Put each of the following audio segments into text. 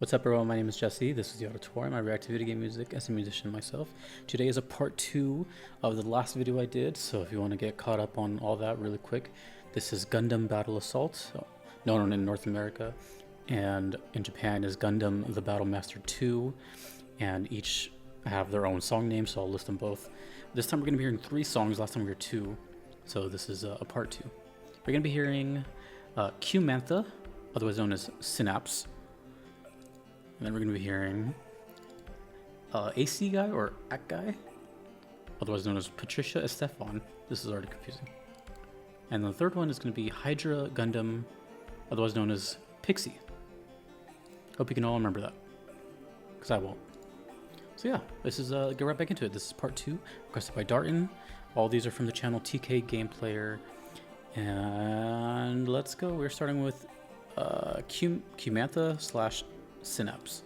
What's up everyone, my name is Jesse, this is the Auditorium. I react to video game music as a musician myself. Today is a part 2 of the last video I did, so if you want to get caught up on all that really quick, this is Gundam Battle Assault, known in North America, and in Japan is Gundam the Battle Master 2, and each have their own song names, so I'll list them both. This time we're going to be hearing 3 songs, last time we heard 2, so this is a part 2. We're going to be hearing Q-Mantha, otherwise known as Synapse. And then we're going to be hearing Acguy or Acguy, otherwise known as Patricia Estefan. This is already confusing. And the third one is going to be Hydra Gundam, otherwise known as Pixie. Hope you can all remember that, because I won't. So yeah, this is get right back into it. This is part 2, requested by Darton. All these are from the channel TK Game Player. And let's go. We're starting with Q-Mantha / Synapse.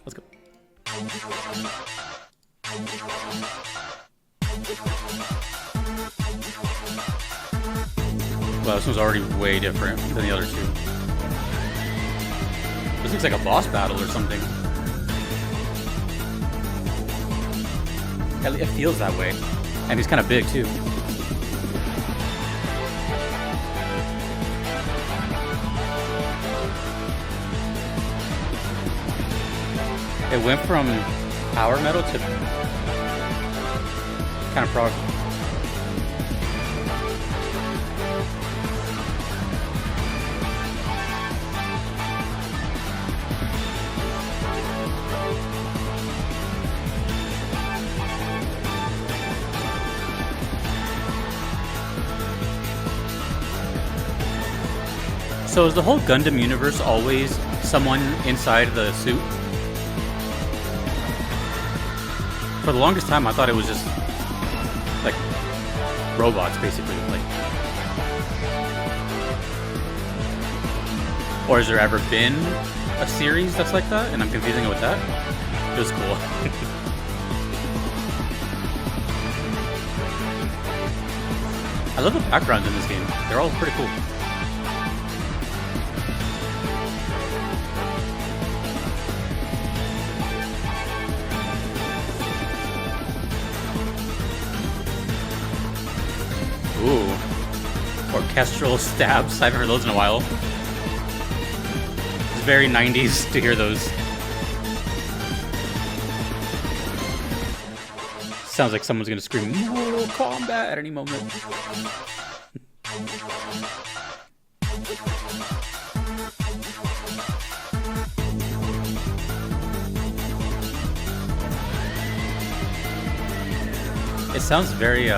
Let's go. Wow, this one's already way different than the other two. This looks like a boss battle or something. It feels that way. And he's kind of big too. It went from power metal to kind of prog. So is the whole Gundam universe always someone inside the suit? For the longest time, I thought it was just like robots, basically. Like, or has there ever been a series that's like that? And I'm confusing it with that. It was cool. I love the backgrounds in this game. They're all pretty cool. Ooh, orchestral stabs. I haven't heard those in a while. It's very 90s to hear those. Sounds like someone's gonna scream Mortal Kombat at any moment. It sounds very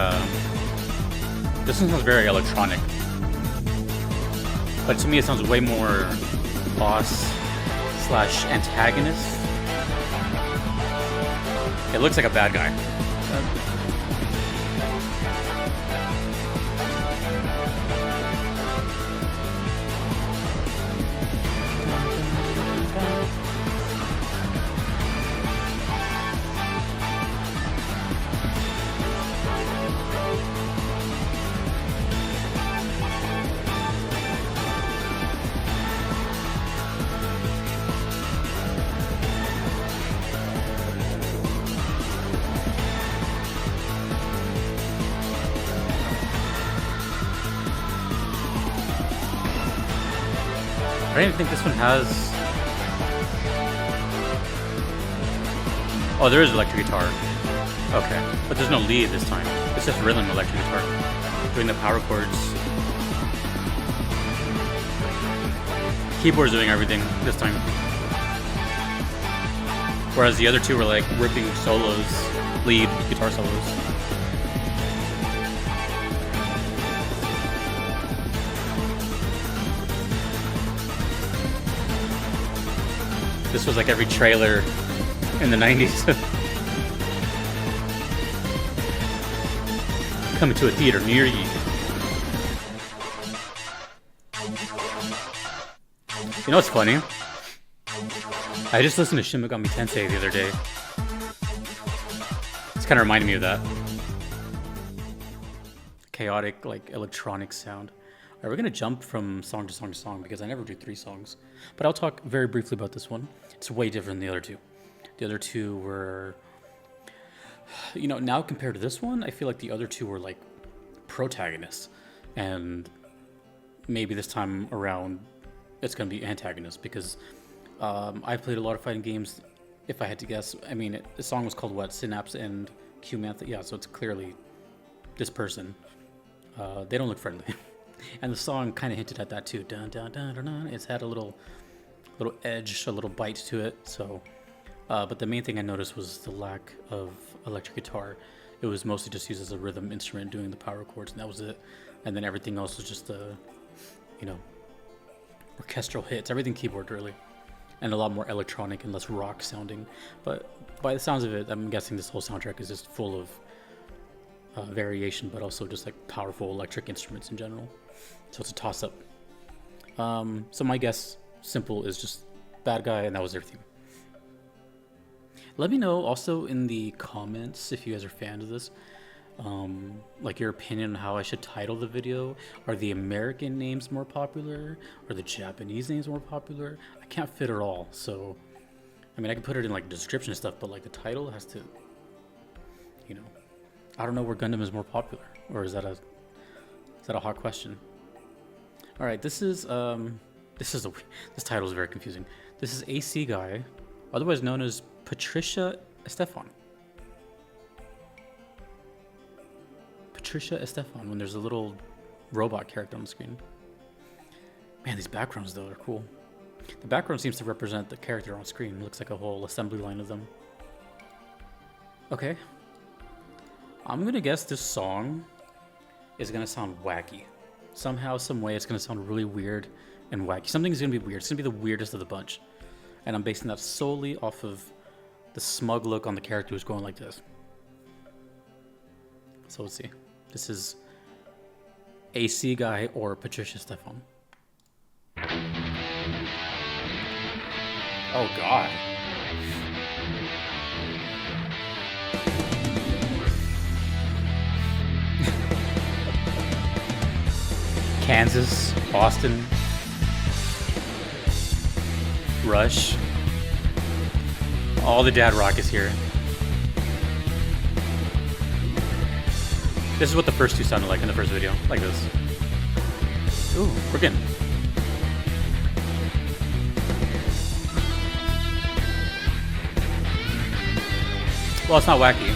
this one sounds very electronic, but to me it sounds way more boss / antagonist. It looks like a bad guy. I don't even think this one has... Oh, there is electric guitar. Okay, but there's no lead this time. It's just rhythm electric guitar. Doing the power chords. Keyboard's doing everything this time. Whereas the other two were like ripping solos, lead guitar solos. This was like every trailer in the 90s. Coming to a theater near you. You know what's funny? I just listened to Shin Megami Tensei the other day. It's kind of reminding me of that. Chaotic, like, electronic sound. we're gonna jump from song to song to song because I never do 3 songs. But I'll talk very briefly about this one. It's way different than the other 2. The other 2 were, you know, now compared to this one, I feel like the other 2 were like protagonists, and maybe this time around it's gonna be antagonists because I've played a lot of fighting games. If I had to guess, I mean, the song was called what? Synapse and Q-Mantha. Yeah, so it's clearly this person. They don't look friendly. And the song kind of hinted at that too. Dun, dun, dun, dun, dun. It's had a little edge, a little bite to it. So, but the main thing I noticed was the lack of electric guitar. It was mostly just used as a rhythm instrument doing the power chords, and that was it. And then everything else was just you know, orchestral hits, everything keyboard really. And a lot more electronic and less rock sounding. But by the sounds of it, I'm guessing this whole soundtrack is just full of variation, but also just like powerful electric instruments in general. So it's a toss-up. So my guess, simple, is just bad guy, and that was their theme. Let me know also in the comments if you guys are fans of this, like your opinion on how I should title the video. Are the American names more popular? Are the Japanese names more popular? I can't fit it all, so I mean I can put it in like description and stuff, but like the title has to, you know, I don't know where Gundam is more popular, or is that a hot question? All right, this title is very confusing. This is Acguy, otherwise known as Patricia Estefan. Patricia Estefan, when there's a little robot character on the screen. Man, these backgrounds though are cool. The background seems to represent the character on screen. It looks like a whole assembly line of them. Okay. I'm gonna guess this song is gonna sound wacky. Somehow, some way, it's gonna sound really weird and wacky. Something's gonna be weird. It's gonna be the weirdest of the bunch. And I'm basing that solely off of the smug look on the character who's going like this. So let's see. This is Acguy or Patricia Estefan. Oh God. Kansas, Austin, Rush. All the dad rock is here. This is what the first 2 sounded like in the first video, like this. Ooh, we're getting. Well, it's not wacky.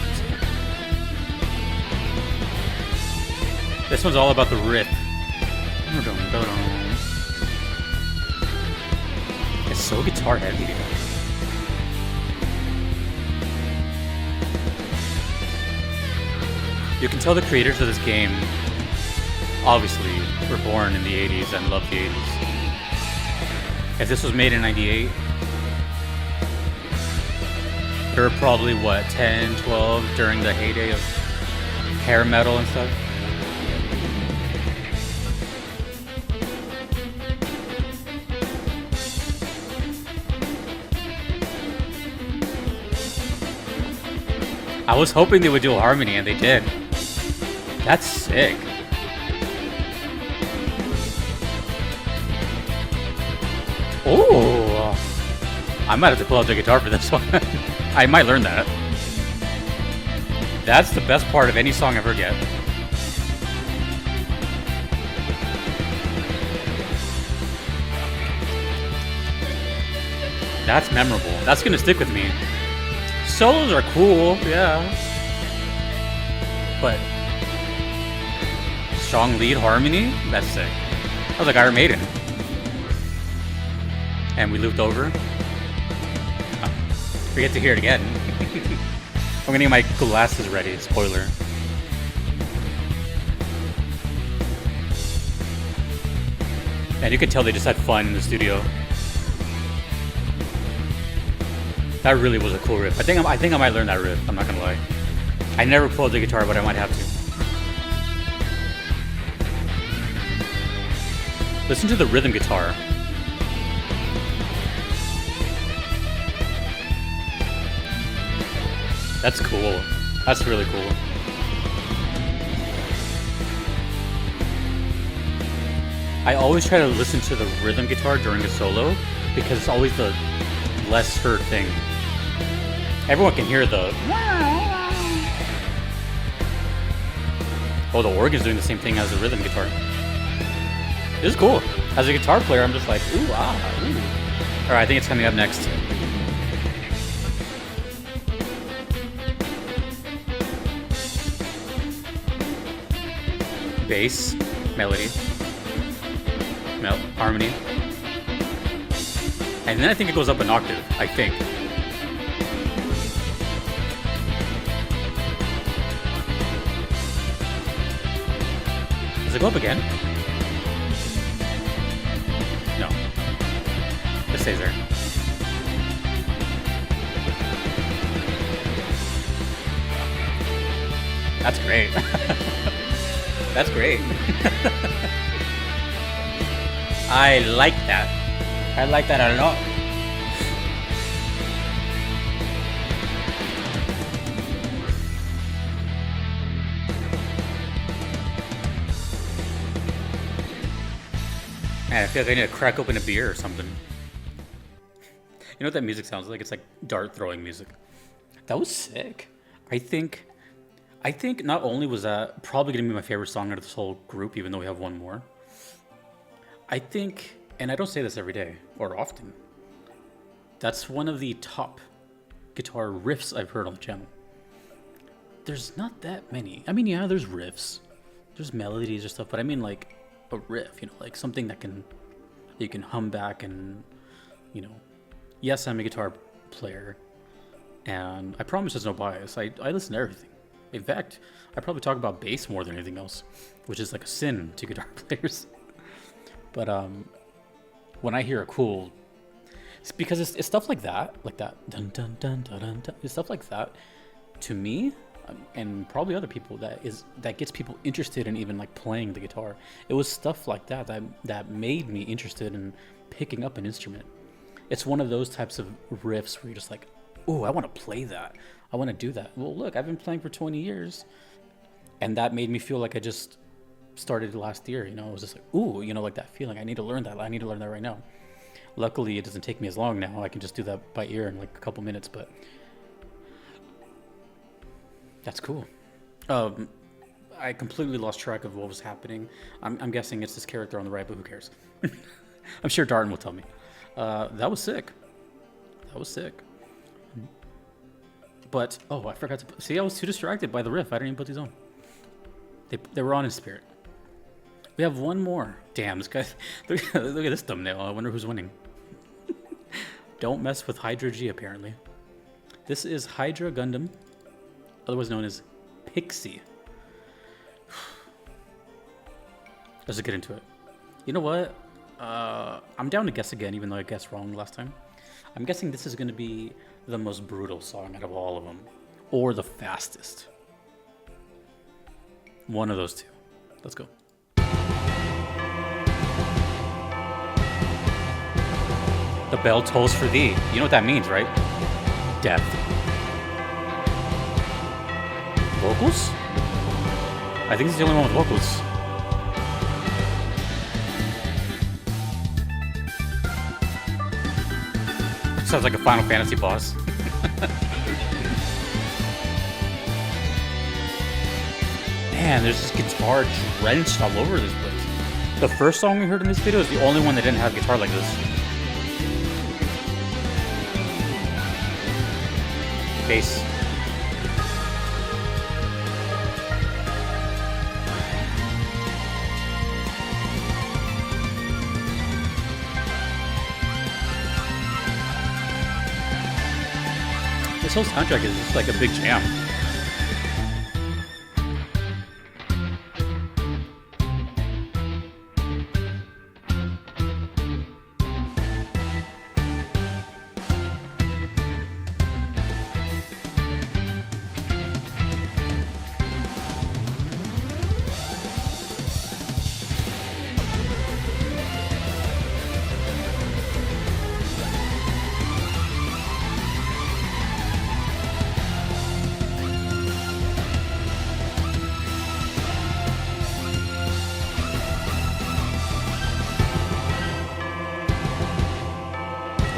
This one's all about the riff. It's so guitar heavy. You can tell the creators of this game obviously were born in the 80s and loved the 80s. If this was made in 98, they were probably, what, 10, 12 during the heyday of hair metal and stuff? I was hoping they would do a harmony, and they did. That's sick. Oh, I might have to pull out the guitar for this one. I might learn that. That's the best part of any song I ever get. That's memorable. That's gonna stick with me. Solos are cool, yeah. But strong lead harmony? That's sick. That was like Iron Maiden. And we looped over. Oh, we get to hear it again. I'm gonna get my glasses ready, spoiler. And you can tell they just had fun in the studio. That really was a cool riff. I think I might learn that riff, I'm not gonna lie. I never pulled the guitar, but I might have to. Listen to the rhythm guitar. That's cool. That's really cool. I always try to listen to the rhythm guitar during a solo because it's always the less heard thing. Everyone can hear the... Oh, the organ's doing the same thing as the rhythm guitar. This is cool. As a guitar player, I'm just like, ooh, ah, ooh. Alright, I think it's coming up next. Bass, melody, harmony. And then I think it goes up an octave, I think. Does it go up again? No. It stays there. That's great. That's great. I like that. I like that a lot. Man, I feel like I need to crack open a beer or something. You know what that music sounds like? It's like dart throwing music. That was sick. I think not only was that probably going to be my favorite song out of this whole group, even though we have one more. I think, and I don't say this every day or often, that's one of the top guitar riffs I've heard on the channel. There's not that many. I mean, yeah, there's riffs. There's melodies or stuff, but I mean like a riff, you know, like something that you can hum back and, you know, yes, I'm a guitar player and I promise there's no bias. I listen to everything. In fact, I probably talk about bass more than anything else, which is like a sin to guitar players. But when I hear a cool, it's because it's stuff like that, dun dun dun dun dun dun, it's stuff like that. To me, and probably other people, that gets people interested in even like playing the guitar. It was stuff like that made me interested in picking up an instrument. It's one of those types of riffs where you're just like, oh, I want to play that. I want to do that. Well, look, I've been playing for 20 years. And that made me feel like I just started last year, you know. It was just like, ooh, you know, like that feeling. I need to learn that. I need to learn that right now. Luckily, it doesn't take me as long now. I can just do that by ear in like a couple minutes, but that's cool. I completely lost track of what was happening. I'm guessing it's this character on the right, but who cares? I'm sure Darton will tell me. That was sick. That was sick. But, oh, I forgot to see, I was too distracted by the riff. I didn't even put these on. They were on in spirit. We have one more. Damn, this guy, look at this thumbnail. I wonder who's winning. Don't mess with Hydra G, apparently. This is Hydra Gundam, otherwise known as Pixie. Let's just get into it. You know what? I'm down to guess again, even though I guessed wrong last time. I'm guessing this is going to be the most brutal song out of all of them, or the fastest. One of those two. Let's go. The bell tolls for thee. You know what that means, right? Death. Vocals? I think it's the only one with vocals. Sounds like a Final Fantasy boss. Man, there's this guitar drenched all over this place. The first song we heard in this video is the only one that didn't have guitar like this. Bass. This whole soundtrack is just like a big jam.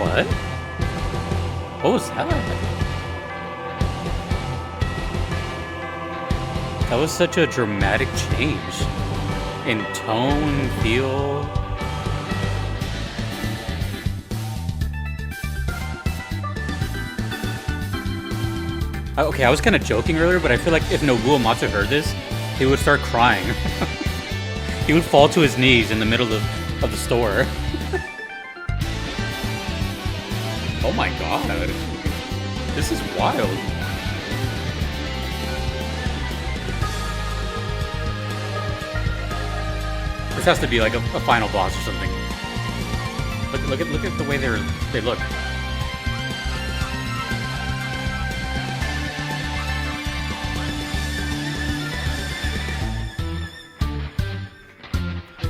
What? What was that? That was such a dramatic change in tone, feel. Okay, I was kind of joking earlier, but I feel like if Q-Mantha heard this, he would start crying. He would fall to his knees in the middle of the store. Oh my god. This is wild. This has to be like a final boss or something. Look at the way they look.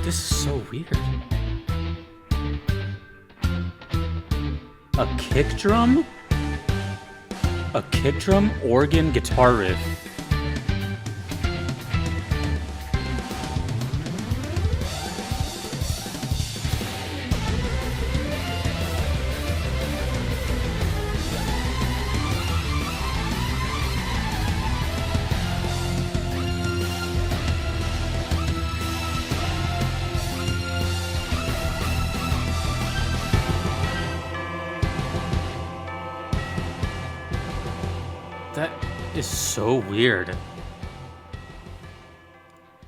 This is so weird. A kick drum? A kick drum, organ, guitar riff. That is so weird.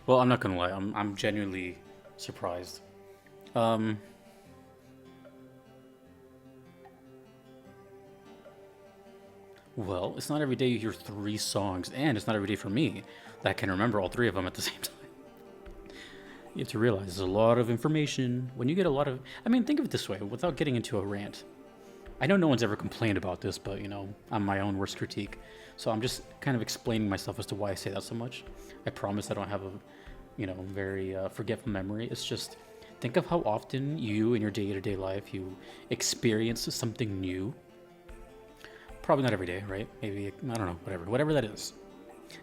Well, I'm not gonna lie, I'm genuinely surprised. Well, it's not every day you hear 3 songs, and it's not every day for me that can remember all 3 of them at the same time. You have to realize there's a lot of information. When you get a lot of... I mean, think of it this way, without getting into a rant. I know no one's ever complained about this, but, you know, I'm my own worst critique. So I'm just kind of explaining myself as to why I say that so much. I promise I don't have a, you know, very forgetful memory. It's just, think of how often you, in your day-to-day life, you experience something new. Probably not every day, right? Maybe, I don't know, whatever that is.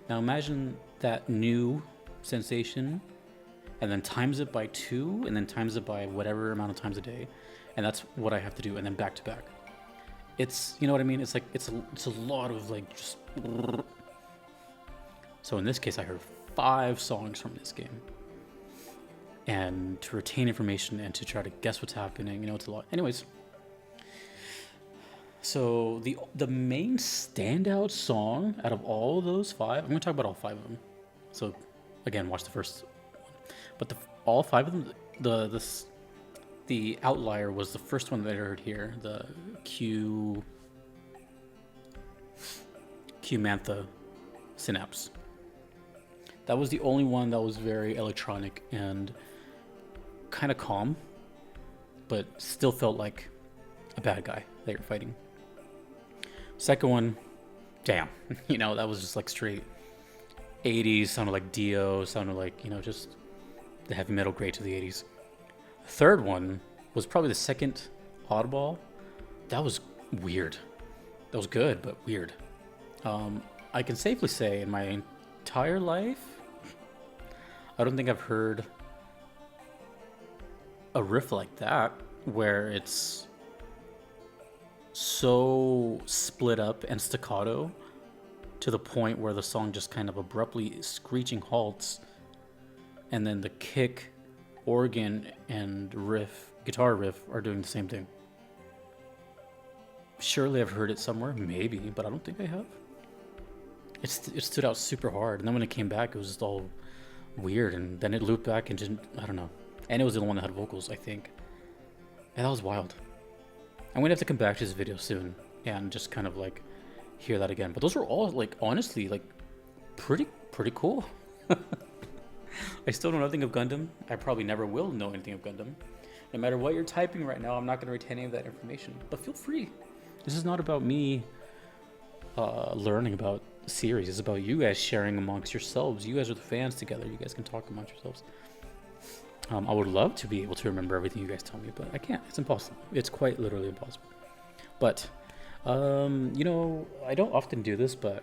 Now imagine that new sensation, and then times it by 2, and then times it by whatever amount of times a day. And that's what I have to do, and then back to back. It's, you know what I mean? It's like, it's a lot of like just... So in this case, I heard 5 songs from this game. And to retain information and to try to guess what's happening, you know, it's a lot. Anyways. So the main standout song out of all those 5, I'm going to talk about all 5 of them. So again, watch the first one. But all 5 of them, the outlier was the first one that I heard here, the Q-Mantha Synapse. That was the only one that was very electronic and kind of calm, but still felt like a bad guy that you're fighting. Second one, damn, you know, that was just like straight 80s, sounded like Dio, sounded like, you know, just the heavy metal great to the 80s. Third one was probably the second oddball. That was weird. That was good, but weird. I can safely say in my entire life, I don't think I've heard a riff like that where it's so split up and staccato to the point where the song just kind of abruptly screeching halts, and then the kick, organ, and guitar riff are doing the same thing. Surely I've heard it somewhere, maybe, but I don't think I have. It stood out super hard, and then when it came back, it was just all weird, and then it looped back and just, I don't know. And it was the one that had vocals, I think. And that was wild. I'm gonna have to come back to this video soon and just kind of like hear that again. But those were all like, honestly, like pretty cool. I still know nothing of Gundam. I probably never will know anything of Gundam. No matter what you're typing right now, I'm not gonna retain any of that information. But feel free. This is not about me learning about the series. It's about you guys sharing amongst yourselves. You guys are the fans together. You guys can talk amongst yourselves. I would love to be able to remember everything you guys tell me, but I can't. It's impossible. It's quite literally impossible. But, you know, I don't often do this, but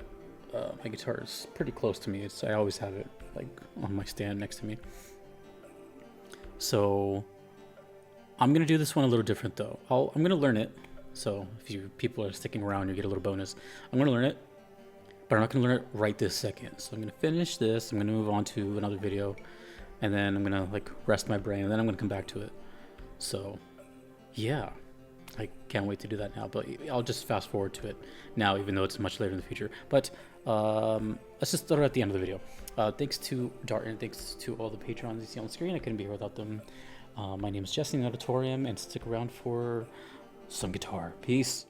my guitar is pretty close to me. I always have it, like, on my stand next to me. So, I'm gonna do this one a little different though. I'm gonna learn it. So if you people are sticking around, you get a little bonus. I'm gonna learn it, but I'm not gonna learn it right this second. So I'm gonna finish this. I'm gonna move on to another video, and then I'm gonna like rest my brain, and then I'm gonna come back to it. So yeah, I can't wait to do that now. But I'll just fast forward to it now, even though it's much later in the future. But let's just start at the end of the video. Thanks to Dart and thanks to all the patrons you see on the screen. I couldn't be here without them. My name is Jesse in the Auditorium, and stick around for some guitar. Peace.